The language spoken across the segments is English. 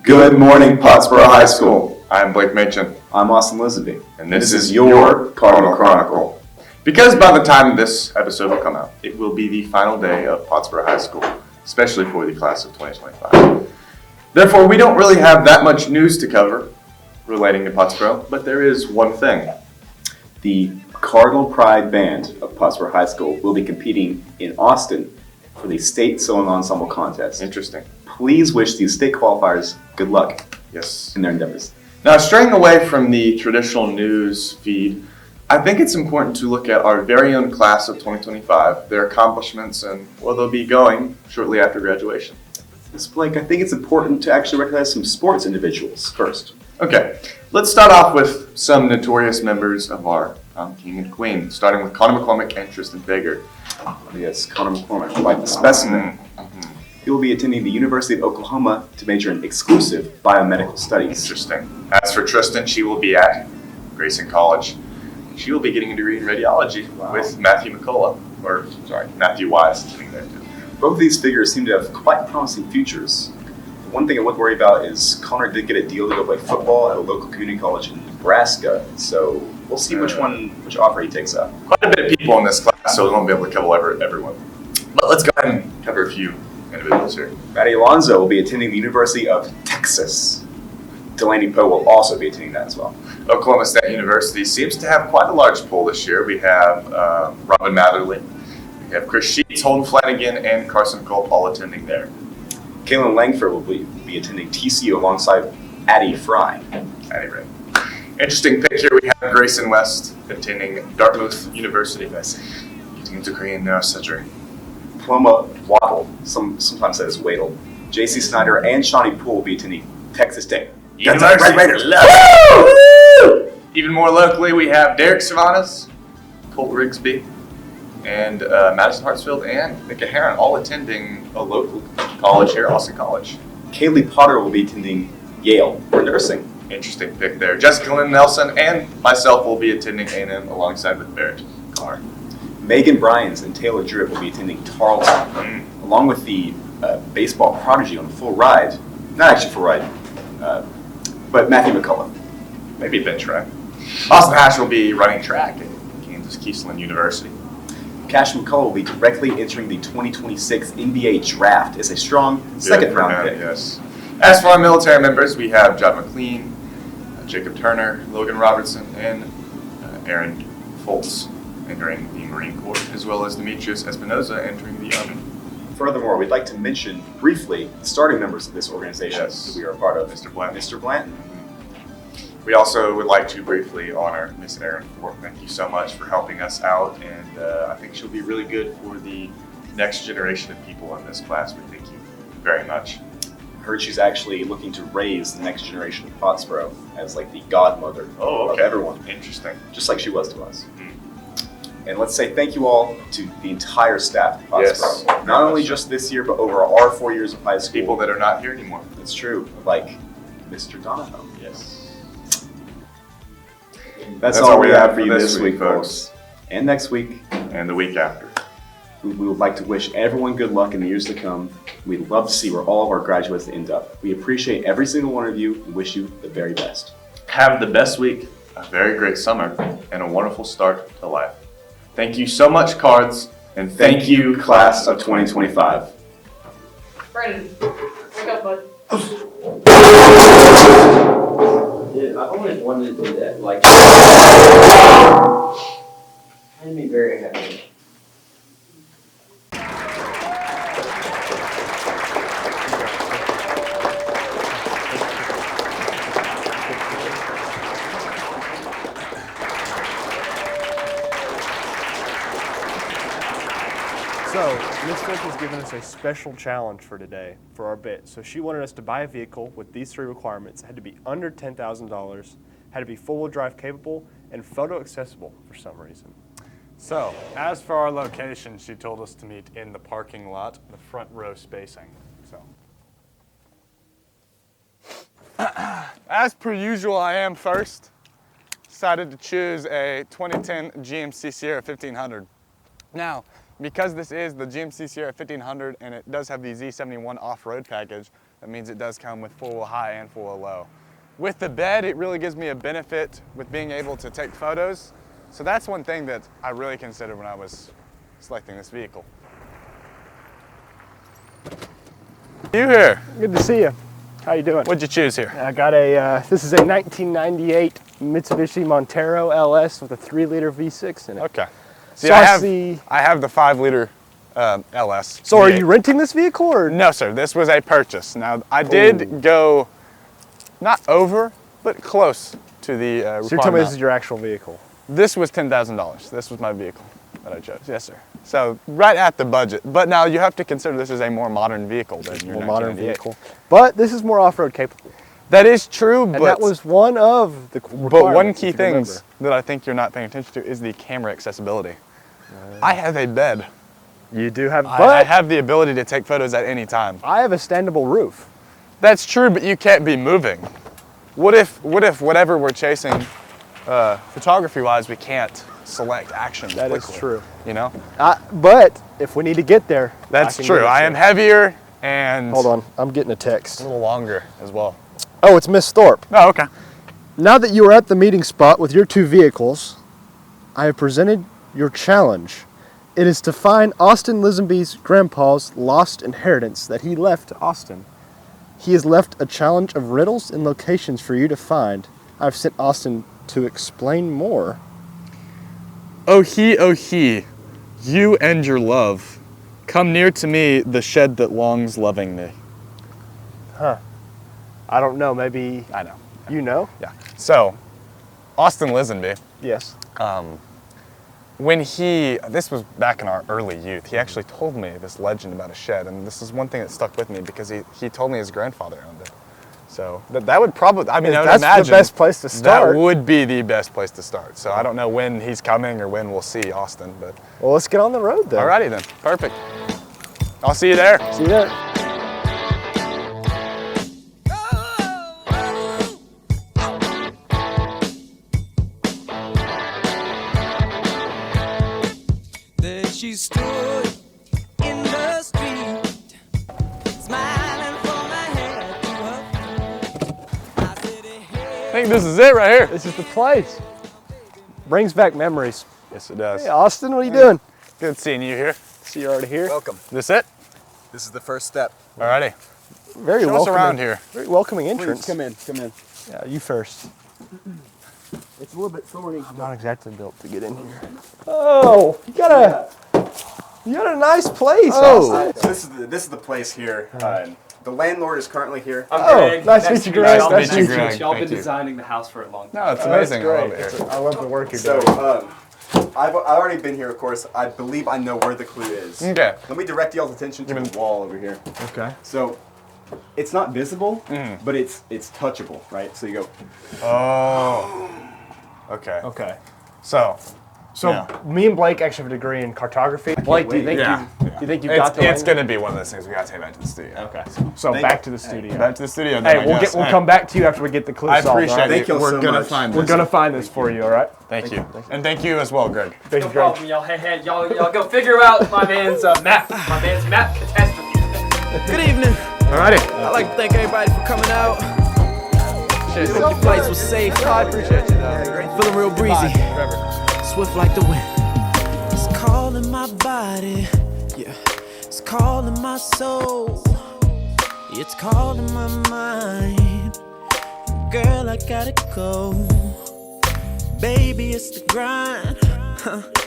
Good morning, Pottsboro High School. I'm Blake Machen. I'm Austin Lisby. And this is your Cardinal Chronicle. Because by the time this episode will come out, it will be the final day of Pottsboro High School, especially for the class of 2025. Therefore, we don't really have that much news to cover relating to Pottsboro, but there is one thing. The Cardinal Pride Band of Pottsboro High School will be competing in Austin for the State Solo Ensemble Contest. Interesting. Please wish these state qualifiers good luck in their endeavors. Now, straying away from the traditional news feed, I think it's important to look at our very own class of 2025, their accomplishments, and where they'll be going shortly after graduation. Ms. Blake, I think it's important to actually recognize some sports individuals first. Okay, let's start off with some notorious members of our King and Queen, starting with Connor McCormick and Tristan Fager. Yes, Connor McCormick, quite the specimen. He will be attending the University of Oklahoma to major in exclusive biomedical studies. Interesting. As for Tristan, she will be at Grayson College. She will be getting a degree in radiology with Matthew Matthew Wise attending there too. Both of these figures seem to have quite promising futures. The one thing I would worry about is Connor did get a deal to go play football at a local community college in Nebraska, so we'll see which offer he takes up. Quite a bit of people in this class, so we won't be able to cover everyone. But let's go ahead and cover a few individuals here. Maddie Alonso will be attending the University of Texas. Delaney Poe will also be attending that as well. Oklahoma State University seems to have quite a large pool this year. We have Robin Matherly, we have Chris Sheets, Holden Flanagan, and Carson Culp all attending there. Kaylin Langford will be attending TCU alongside Addie Fry. Interesting pick here. We have Grayson West attending Dartmouth University, getting a degree in neurosurgery. Paloma Waddle, sometimes said as Waddle. J.C. Snyder and Shawnee Poole will be attending Texas State. University. Raiders. Even more locally, we have Derek Savanas, Colt Rigsby, and Madison Hartsfield and Micah Heron all attending a local college here, Austin College. Kaylee Potter will be attending Yale for nursing. Interesting pick there. Jessica Lynn Nelson and myself will be attending A&M alongside with Barrett Carr. Megan Bryans and Taylor Dritt will be attending Tarleton, along with the baseball prodigy on the full ride. Not actually full ride, but Matthew McCullough. Maybe bench track. Austin Hash will be running track at Kansas Keesland University. Cash McCullough will be directly entering the 2026 NBA draft as a strong second-round pick. Yes. As for our military members, we have John McLean, Jacob Turner, Logan Robertson, and Aaron Foltz entering the Marine Corps, as well as Demetrius Espinoza entering the Army. Furthermore, we'd like to mention briefly the starting members of this organization that we are a part of. Mr. Blanton. Mr. Blanton. We also would like to briefly honor Miss Erin Ford. Thank you so much for helping us out, and I think she'll be really good for the next generation of people in this class. We thank you very much. I heard she's actually looking to raise the next generation of Pottsboro as like the godmother of everyone. Interesting. Just like she was to us. And let's say thank you all to the entire staff of Pottsboro. Yes. Not only just this year, but over our 4 years of high school. People that are not here anymore. That's true. Like Mr. Donahoe. Yes. That's all we have for you this week, folks. And next week. And the week after. We would like to wish everyone good luck in the years to come. We'd love to see where all of our graduates end up. We appreciate every single one of you and wish you the very best. Have the best week, a very great summer, and a wonderful start to life. Thank you so much, Cards, and thank you, class of 2025. Brandon, wake up, bud. Dude, I've always wanted to do that. Like, made me very happy. So, Miss Flake has given us a special challenge for today for our bit. So she wanted us to buy a vehicle with these 3 requirements. It had to be under $10,000, had to be four-wheel drive capable, and photo accessible for some reason. So, as for our location, she told us to meet in the parking lot, the front row spacing. So, as per usual, I am first. Decided to choose a 2010 GMC Sierra 1500. Now, because this is the GMC Sierra 1500 and it does have the Z71 off-road package, That means it does come with full high and full low. With the bed, it really gives me a benefit with being able to take photos. So that's one thing that I really considered when I was selecting this vehicle. You here? Good to see you. How you doing? What'd you choose here? I got a, this is a 1998 Mitsubishi Montero LS with a 3-liter V6 in it. Okay. So I have the 5-liter LS. So are V8. you renting this vehicle or? No, sir. This was a purchase. Now, I did go not over, but close to the required So you're telling me this amount. is your actual vehicle? This was $10,000. This was my vehicle that I chose. Yes, sir. So right at the budget. But now you have to consider this is a more modern vehicle than your More modern 1998. vehicle. But this is more off-road capable. That is true, And but that was one of the but one requirements, key if you can things that I think you're not paying attention to is the camera accessibility. I have a bed. remember. You do have, I but have the ability to take photos at any time. I have a standable roof. That's true, but you can't be moving. What if whatever we're chasing, photography-wise, we can't select action That is quickly, true. You know? But if we need to get there, That's can true. get us I am there. heavier and Hold on, I'm getting a text. a little longer as well. Oh, it's Miss Thorpe. Oh, okay. Now that you are at the meeting spot with your 2 vehicles, I have presented your challenge. It is to find Austin Lisenby's grandpa's lost inheritance that he left to Austin. He has left a challenge of riddles and locations for you to find. I've sent Austin to explain more. Oh he, you and your love, come near to me, the shed that longs loving me. I don't know, maybe I know. you know? Yeah. So, Austin Lisenby, Yes. when this was back in our early youth, he actually told me this legend about a shed, and this is one thing that stuck with me because he told me his grandfather owned it. So that would probably, I mean, I would That's imagine the best place to start. that would be the best place to start. So I don't know when he's coming or when we'll see Austin, but Well, let's get on the road then. alrighty then, perfect. I'll see you there. See you there. There she stood in the street, smiling from her head to her feet. I said, hey, I think this is it right here. This is the place. Brings back memories. Yes, it does. Hey, Austin, what are you doing? Good seeing you here. See, you're already here. Welcome. This it? This is the first step. Alrighty. Very Show us welcoming. around here. Very welcoming Please entrance. come in, come in. Yeah, you first. It's a little bit thorny. I'm not exactly built to get in here. Oh, you got a nice place. Austin. So this is the place here. The landlord is currently here. Oh, nice to meet you, Greg. Nice Nice to to meet meet you, you. Greg. Y'all Thank been you. designing the house for a long time. No, it's amazing. I love it here. I love the work you're So doing. I've already been here, of course. I believe I know where the clue is. Okay. Let me direct y'all's attention to the wall over here. Okay. So it's not visible, but it's touchable, right? So you go. Oh. Okay. Okay. So So me and Blake actually have a degree in cartography. Blake, do you think you think you've got the it's language? gonna be one of those things we gotta take back to the studio. Okay. So back to the studio. Back to the studio. Hey, then, I guess. we'll Hey, come back to you after we get the clue I solved. all appreciate right? it. Thank y'all We're so gonna much. find We're this. gonna find this for you, all right? Thank you. And thank you as well, Greg. Thank No you, Greg. problem, y'all. Hey, y'all go figure out my man's map. My man's map catastrophe. good evening. Alrighty. I'd like to thank everybody for coming out. Hope your flights was safe. I appreciate you, though. Feeling real breezy, Trevor. swift like the wind. It's calling my body, yeah. It's calling my soul. It's calling my mind. Girl, I gotta go. Baby, it's the grind.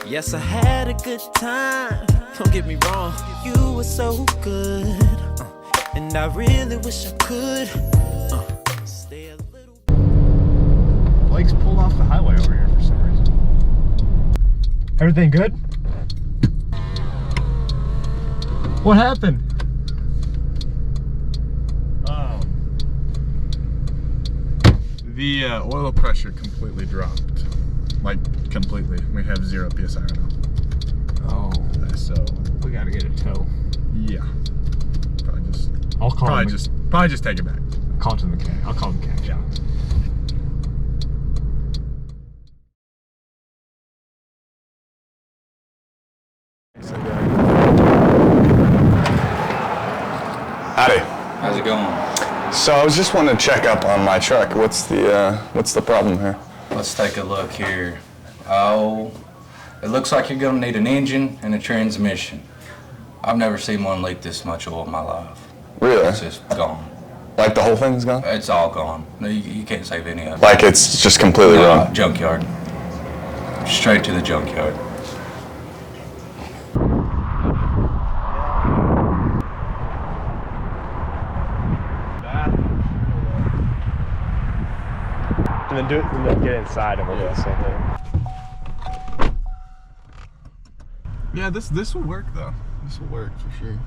Yes, I had a good time. Don't get me wrong, you were so good. And I really wish I could stay a little. Blake's pulled off the highway over here for some reason. Everything good? What happened? The oil pressure completely dropped. Like, completely. We have 0 PSI right now. Oh, So, we gotta get a tow. yeah. I'll call Probably just take it back. call to the mechanic. I'll call the mechanic. Yeah. Howdy. How's it it going? So I was just wanting to check up on my truck. What's the problem here? Let's take a look here. Oh, it looks like you're gonna need an engine and a transmission. I've never seen one leak this much oil in my life. Really? It's just gone. Like the whole thing's gone? It's all gone. No, you can't save any of it. Like it's just completely ruined? Junkyard. Straight to the junkyard. And then get inside and we'll do the same thing. Yeah, this will work though. This will work for sure.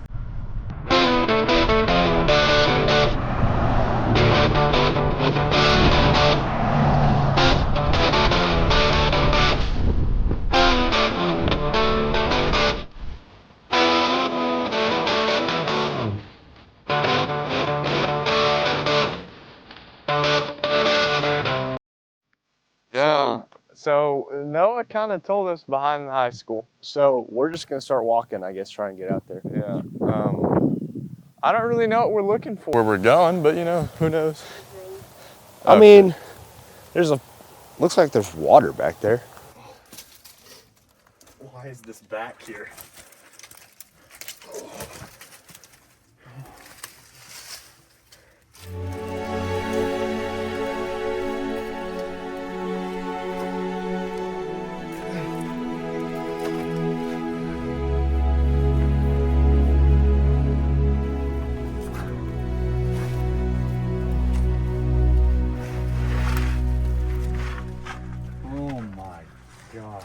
Yeah. So Noah kind of told us behind the high school. So we're just gonna start walking, I guess, try and get out there. Yeah. I don't really know what we're looking for. Where we're going, but you know, who knows? I mean, looks like there's water back there. Why is this back here? Oh my God.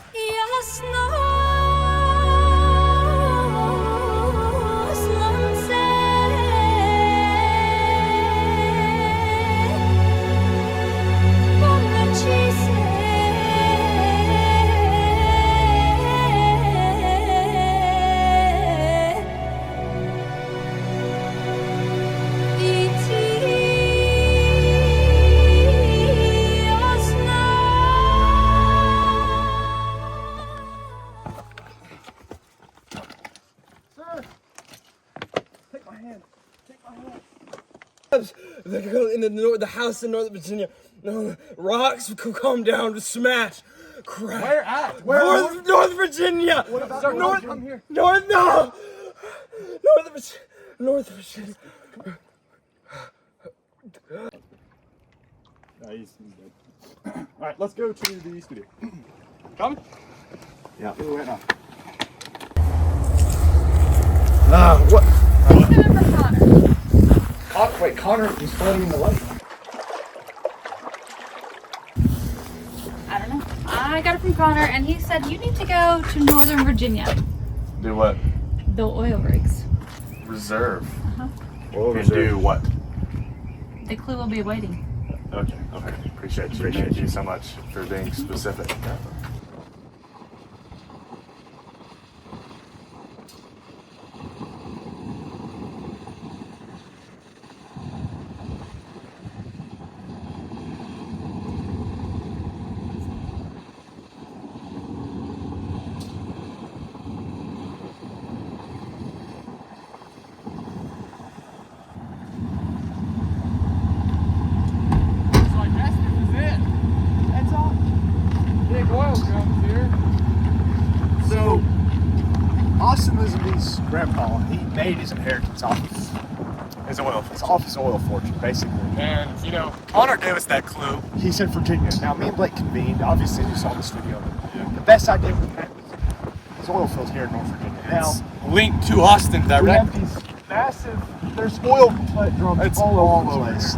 The house in Northern Virginia. Rocks come down to smash. Crap. Where at? North Virginia. What about North? Come here. North Virginia. He's dead. All right, let's go to the studio. Coming? Yeah. Right now. What? He's coming from Connor. Wait, Connor is floating in the lake. I don't know. I got it from Connor, and he said you need to go to Northern Virginia. Do what? The oil rigs. Reserve. Well, And do what? The clue will be waiting. Okay. Appreciate you so much for being specific. So, Austin Lisby's grandpa, he made his inheritance off his oil fortune, basically. And you know, Connor gave us that clue. He said Virginia. Now, me and Blake convened. Obviously, you saw this video. The best idea we had was his oil fields here in North Virginia. Now, Linked to Austin we direct. have these massive, there's oil drums all over the place.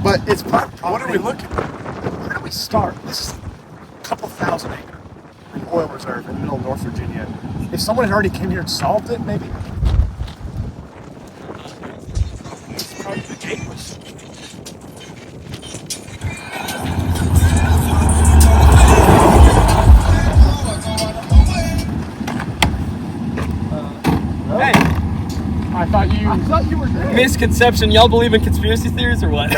But it's What are we looking for? Where do we start? This is a couple thousand acre oil reserve in the middle of North Virginia. If someone had already came here and solved it, maybe. Probably the gateway. I thought you were dead. Misconception. Y'all believe in conspiracy theories or what?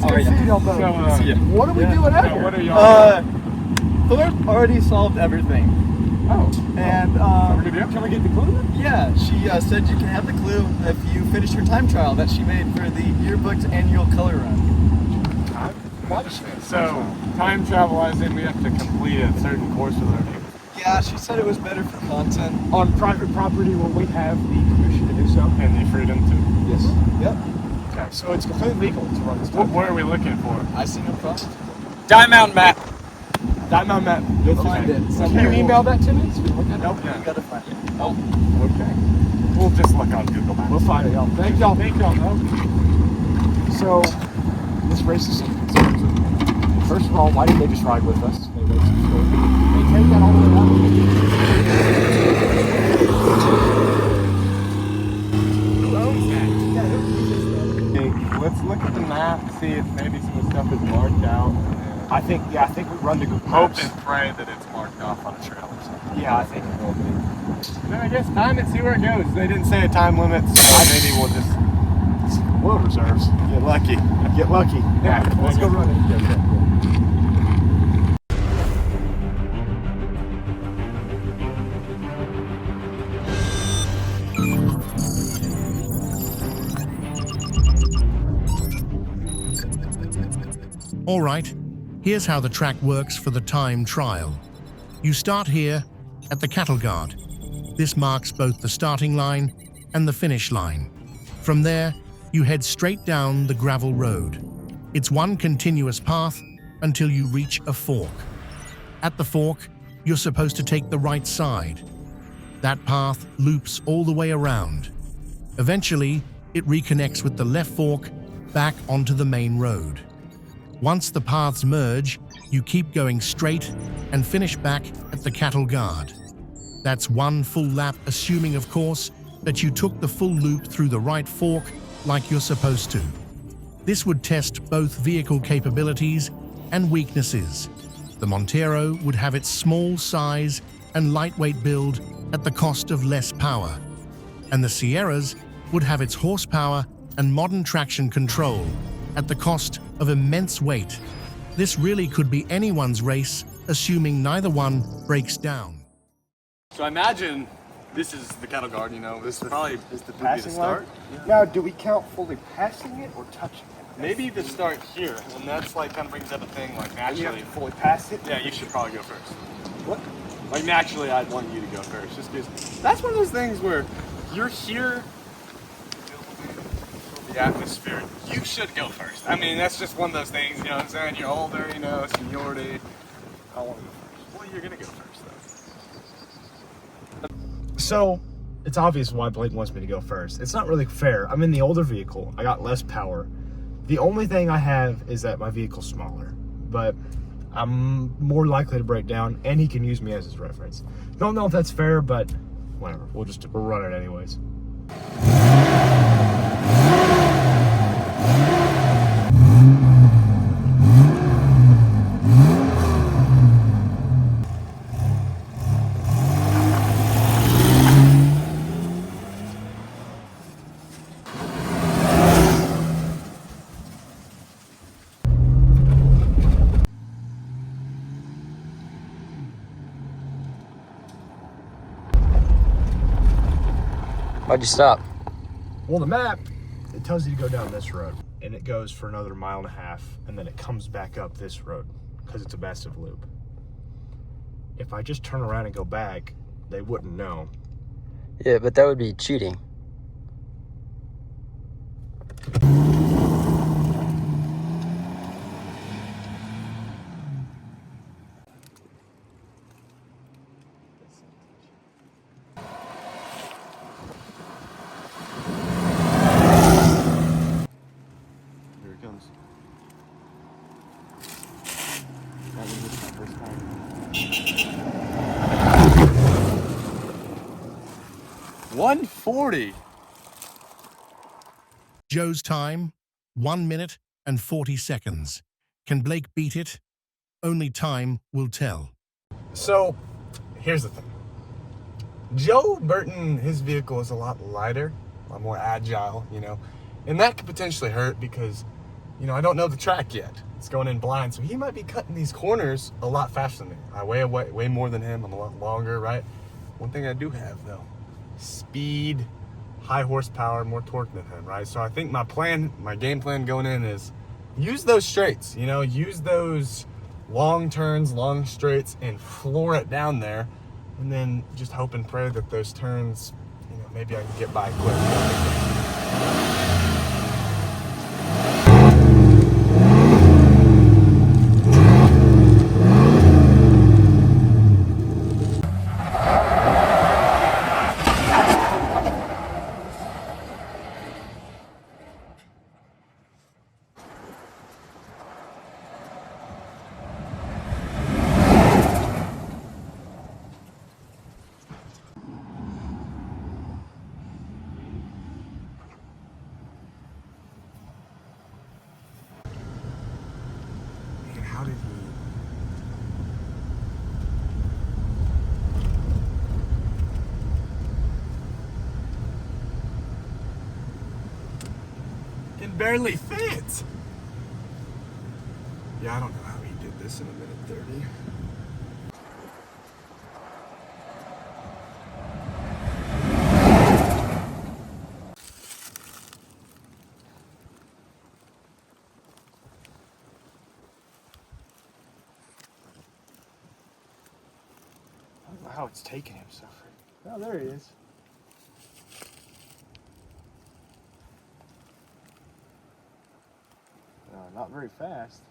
What are we doing out here? Third already solved everything. Oh. And Can we get the clue? yeah, she said you can have the clue if you finish her time trial that she made for the yearbook's annual color run. So, time travel as in we have to complete a certain course with our vehicle. Yeah, she said it was better for content. On private property where we have the permission to do so. And the freedom to. Yes. Yep. Okay, so it's completely legal to run this time. What are we looking for? I see no problem. Diamond map. Diamond map. You'll find it. Can you email that to me? Nope, you gotta find it. Oh, okay. We'll just look on Google Maps. We'll find it, y'all. Thank y'all. So, this race is simple. First of all, why didn't they just ride with us? They take that all the way around. Who owns that? Yeah, who owns that? Let's look at the map, see if maybe some of the stuff is marked out. I think we run to Google Maps. Hope and pray that it's marked off on a trail or something. Yeah, I think it will be. Then I guess time it, see where it goes. They didn't say a time limit, so maybe we'll just oil reserves. Get lucky. Yeah, let's go run it. Yeah. All right, here's how the track works for the time trial. You start here at the cattle guard. This marks both the starting line and the finish line. From there, you head straight down the gravel road. It's one continuous path until you reach a fork. At the fork, you're supposed to take the right side. That path loops all the way around. Eventually, it reconnects with the left fork back onto the main road. Once the paths merge, you keep going straight and finish back at the cattle guard. That's one full lap, assuming, of course, that you took the full loop through the right fork like you're supposed to. This would test both vehicle capabilities and weaknesses. The Montero would have its small size and lightweight build at the cost of less power, and the Sierras would have its horsepower and modern traction control at the cost of immense weight. This really could be anyone's race, assuming neither one breaks down. So I imagine this is the cattle guard, this probably is the passing start. line? Now, do we count fully passing it or touching it? Maybe the start here, and that's kind of brings up a thing naturally. You have to fully pass it? Yeah, you should probably go first. What? Naturally, I'd want you to go first, just because that's one of those things where you're here, the atmosphere, you should go first. I mean, that's just one of those things, you know what I'm saying? You're older, seniority. I want to go first. Well, you're going to go first, though. So, it's obvious why Blake wants me to go first. It's not really fair. I'm in the older vehicle. I got less power. The only thing I have is that my vehicle's smaller. But I'm more likely to break down, and he can use me as his reference. Don't know if that's fair, but whatever. We'll run it anyways. Why'd you stop? Well, the map, it tells you to go down this road, and it goes for another 1.5 miles, and then it comes back up this road, because it's a massive loop. If I just turn around and go back, they wouldn't know. Yeah, but that would be cheating. Here it comes. 140. Joe's time, 1 minute and 40 seconds. Can Blake beat it? Only time will tell. So, here's the thing. Joe Burton, his vehicle is a lot lighter, a lot more agile, and that could potentially hurt because you know, I don't know the track yet. It's going in blind, so he might be cutting these corners a lot faster than me. I weigh way more than him. I'm a lot longer, right? One thing I do have, though, speed, high horsepower, more torque than him, right? So I think my game plan going in is use those straights, you know, use those long turns, long straights, and floor it down there, and then just hope and pray that those turns, you know, maybe I can get by quick. How did he? Can barely fit. Yeah, I don't know how he did this in a minute 30. I don't know how it's taking him so free. Oh, there he is. Not very fast.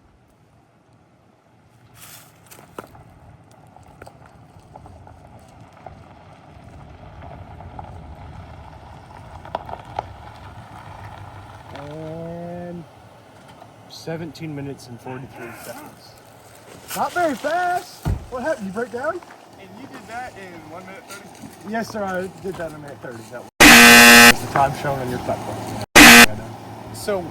And 17 minutes and 43 seconds. Not very fast. What happened? You break down? And you did that in 1 minute 30? Yes, sir. I did that in a minute 30. That was the time shown on your platform. So,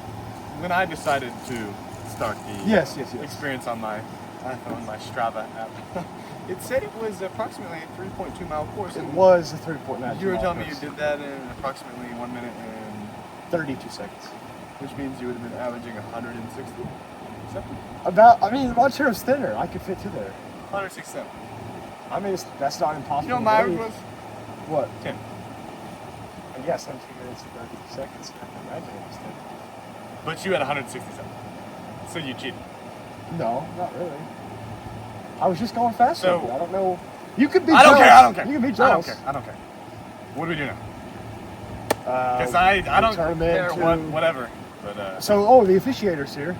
when I decided to start the Yes. experience on my iPhone, my Strava app, it said it was approximately a 3.2 mile course. It was a 3.9. You were telling me you did that in approximately 1 minute and 32 seconds. Which means you would have been averaging 160. My chair was thinner. I could fit to there. 167. I mean, that's not impossible. You know what my average was? What? 10. And yeah, 17 minutes and 30 seconds. I can imagine it was 10. But you had 167. So you cheated. No, not really. I was just going faster. So, I don't know. You could be I don't jealous. care. I don't care. You can be I don't jealous. care. I don't care. What do we do now? Because I don't care whatever. But So, the officiator's here.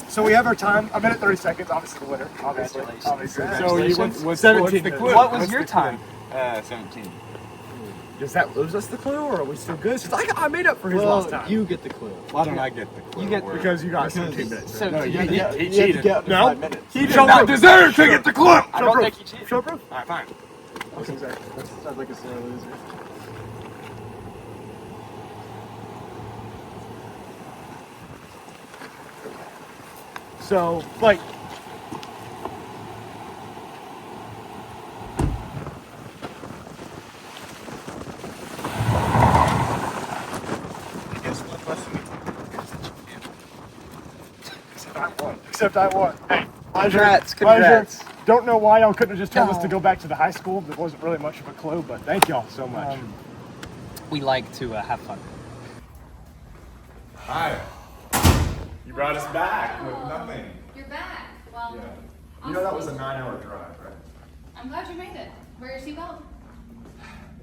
So we have our time. A minute 30 seconds. Obviously the winner. Obviously. So you what's 17 the minutes. clue? What was your time? 17. Does that lose us the clue, or are we still good? Since I made up for his last time. You get the clue. Why don't I get the clue? You get because you got 17 minutes. No, he You cheated. have to get up to 5 minutes. He did not deserve to get the clue. I don't think he cheated. Show proof. All right, fine. Okay, exactly. That sounds like a sore loser. So, like, except I won. Hey, Congrats. Don't know why y'all couldn't have just told us to go back to the high school. There wasn't really much of a clue, but thank y'all so much. We like to have fun. Hi. You brought us back with nothing. You're back. Well, You know that was a 9-hour drive, right? I'm glad you made it. Wear your seatbelt.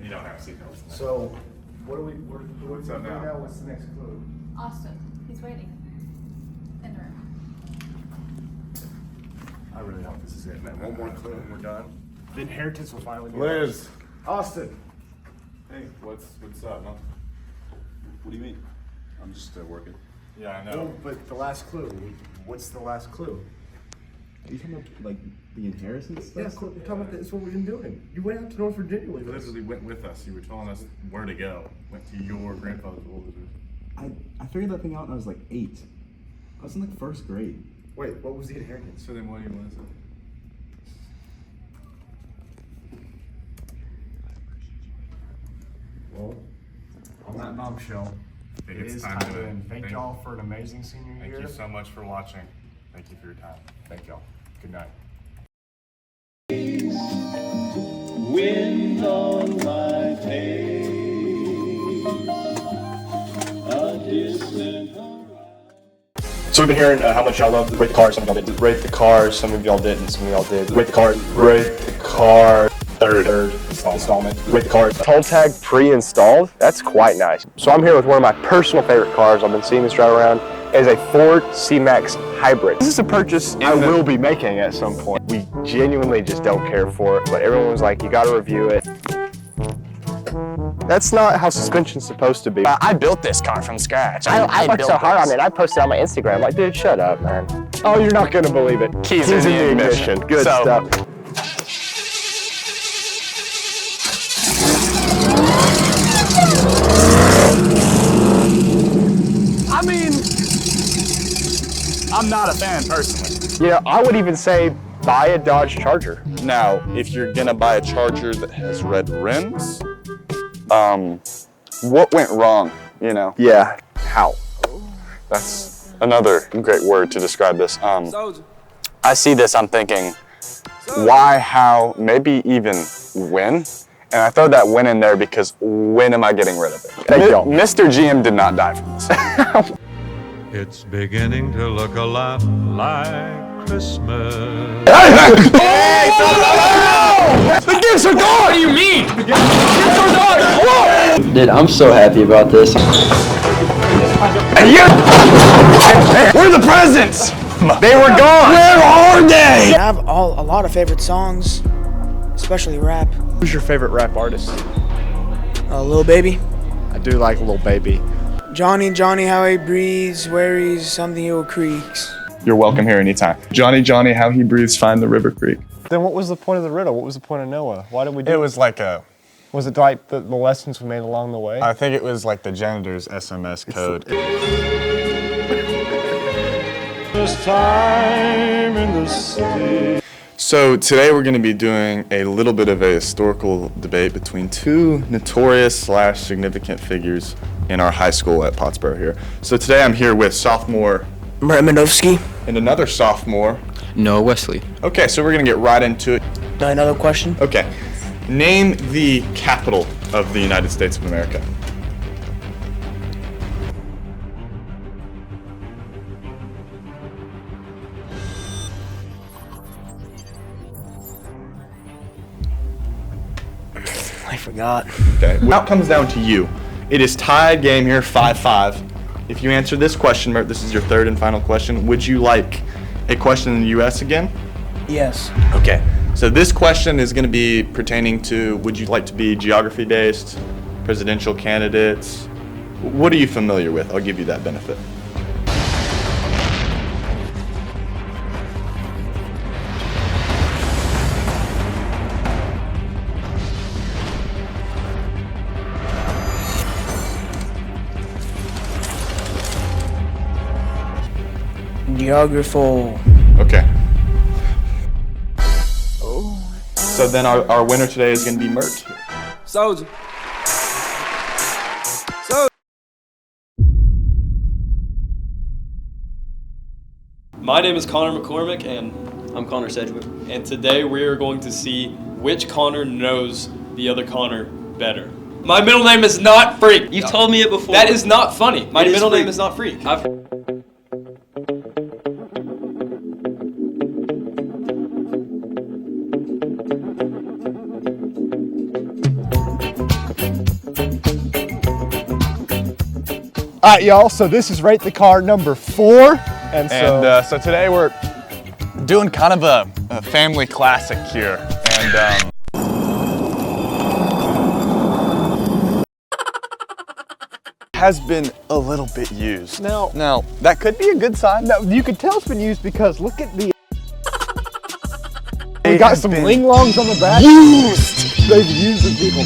You don't have seatbelts. So, what's up now? What's the next clue? Austin, he's waiting. In the room. I really hope this is it, man. One more clue and we're done. The inheritance will finally be Liz. Austin. Hey, what's up, man? What do you mean? I'm just working. Yeah, I know. Oh, but the last clue. What's the last clue? Are you talking about like the inheritance? Yeah, you're talking about that's what we've been doing. You went out to North Virginia with You us. literally went with us. You were telling us where to go. Went to your grandfather's old business. I figured that thing out when I was like 8. I was in like first grade. Wait, what was the inheritance? So then what do you want to say? Well, on that bombshell, It is time to end. Thank y'all for an amazing senior year. Thank you so much for watching. Thank you for your time. Thank y'all. Good night. Wind on my face, a distant So we've been hearing how much y'all love Rate the Car. Some of y'all didn't. Rate the Car. Some of y'all didn't. Some of y'all did. Rate the Car. Rate the Car. Third installment. Rate the Car. Toll tag pre-installed. That's quite nice. So I'm here with one of my personal favorite cars. I've been seeing this drive around. It is a Ford C-Max Hybrid. This is a purchase I will be making at some point. We genuinely just don't care for it, but everyone was like, you got to review it. That's not how suspension's supposed to be. I built this car from scratch. I worked so hard on it. I posted on my Instagram. Like, dude, shut up, man. Oh, you're not gonna believe it. Keys in the ignition. Good stuff. I mean, I'm not a fan personally. You know, I would even say buy a Dodge Charger. Now, if you're gonna buy a Charger that has red rims, what went wrong, you know? Yeah, how? That's another great word to describe this. I see this, I'm thinking, why, how, maybe even when? And I throw that when in there because when am I getting rid of it? Thank y'all. Mr. GM did not die from this. It's beginning to look a lot like Christmas. Hey, the gifts are gone! What do you mean? The gifts are gone! Dude, I'm so happy about this. Where are the presents? They were gone! Where are they? I have a lot of favorite songs, especially rap. Who's your favorite rap artist? Lil Baby. I do like Lil Baby. Johnny, how he breathes, where he's something hill creeks. You're welcome here anytime. Johnny, how he breathes, find the river creek. Then what was the point of the riddle? What was the point of Noah? Why did we do it? It was like a... Was it like the lessons we made along the way? I think it was like the janitor's SMS code. This time in the city. So today we're going to be doing a little bit of a historical debate between two notorious / significant figures in our high school at Pottsboro here. So today I'm here with sophomore Mreminovsky. And another sophomore. Noah Wesley. Okay, so we're going to get right into it. Another question? Okay. Name the capital of the United States of America. I forgot. Okay, now it comes down to you. It is tied game here, 5-5. If you answer this question, Mert, this is your third and final question. Would you like a question in the U.S. again? Yes. Okay, so this question is going to be pertaining to, would you like to be geography-based, presidential candidates? What are you familiar with? I'll give you that benefit. Geographer. Okay. So then our winner today is going to be Mert. Soldier. My name is Connor McCormick, and I'm Connor Sedgwick. And today we are going to see which Connor knows the other Connor better. My middle name is not Freak. You've told me it before. That is not funny. My It is middle name Freak. is not Freak. All right, y'all, so this is Rate the Car number 4. And so today we're doing kind of a family classic here. And has been a little bit used. Now, that could be a good sign. No, you can tell it's been used because look at the... We got some ling-longs on the back. Used! They've used the people.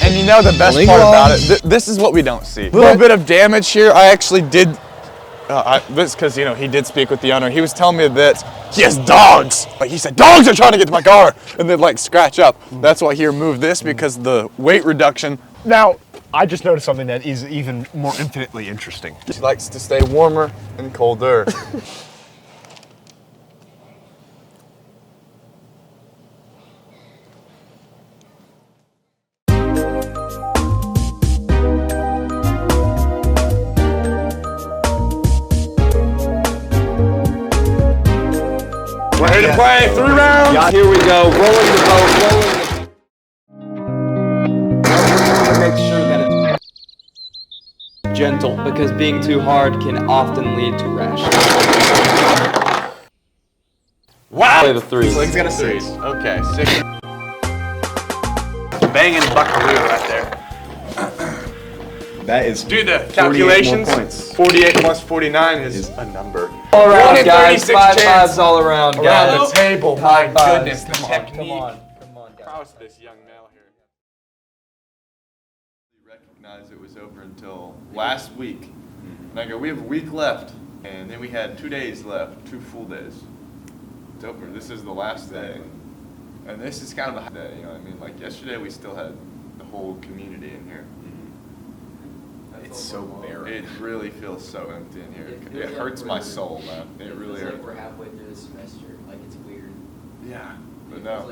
And you know the best part about it? This is what we don't see. A little bit of damage here. I actually did... this because, you know, he did speak with the owner. He was telling me that he has dogs. Like, he said, dogs are trying to get to my car. And they'd, like, scratch up. That's why he removed this, because the weight reduction. Now, I just noticed something that is even more infinitely interesting. She likes to stay warmer and colder. We're here to play 3 rounds. Yeah, here we go. Rolling the boat, rolling the make sure that it's gentle, because being too hard can often lead to rash. Wow! Play the 3. So he's got a 6. Okay, 6. Banging buckaroo right there. That is Do the calculations. 48 plus 49 is a number. All around, 1 in guys. 36 5 chance fives all around, guys. around the table. My goodness, the Come on, technique. come on, Prowess of this young male here. Recognized it was over until last week. And I go, we have a week left, and then we had 2 days left, 2 full days. It's over. This is the last day, and this is kind of a day. You know what I mean? Like yesterday, we still had the whole community in here. It's so barren. It really feels so empty in here. It hurts my soul, man. It really hurts. We're halfway through the semester. Like, it's weird. Yeah, but no.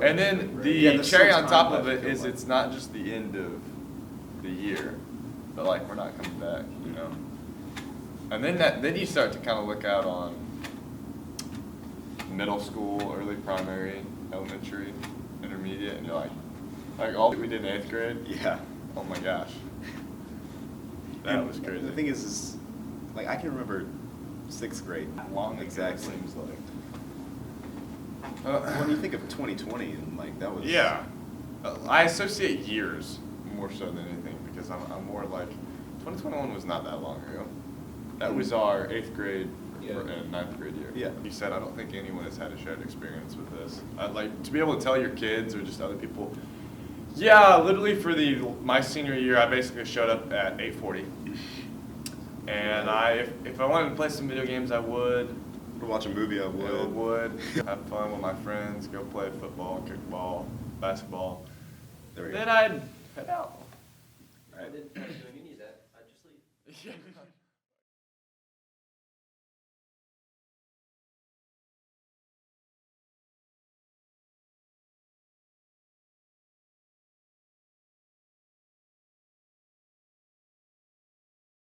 And then the cherry on top of it is it's not just the end of the year, but like we're not coming back, you know. And then you start to kind of look out on middle school, early primary, elementary, intermediate, and you're like all that we did in 8th grade. Yeah. Oh my gosh. That was crazy. The thing is, like, I can remember 6th grade. Long exactly. it seems like. When you think of 2020, and like that was. Yeah. I associate years more so than anything because I'm more like 2021 was not that long ago. That was our 8th grade and 9th grade year. Yeah. You said I don't think anyone has had a shared experience with this. I'd like to be able to tell your kids or just other people. Yeah, literally for my senior year, I basically showed up at 8:40, and if I wanted to play some video games, I would. To watch a movie, I would. Have fun with my friends, go play football, kickball, basketball. There we go. Then I'd head out. I didn't doing any of that. I just leave.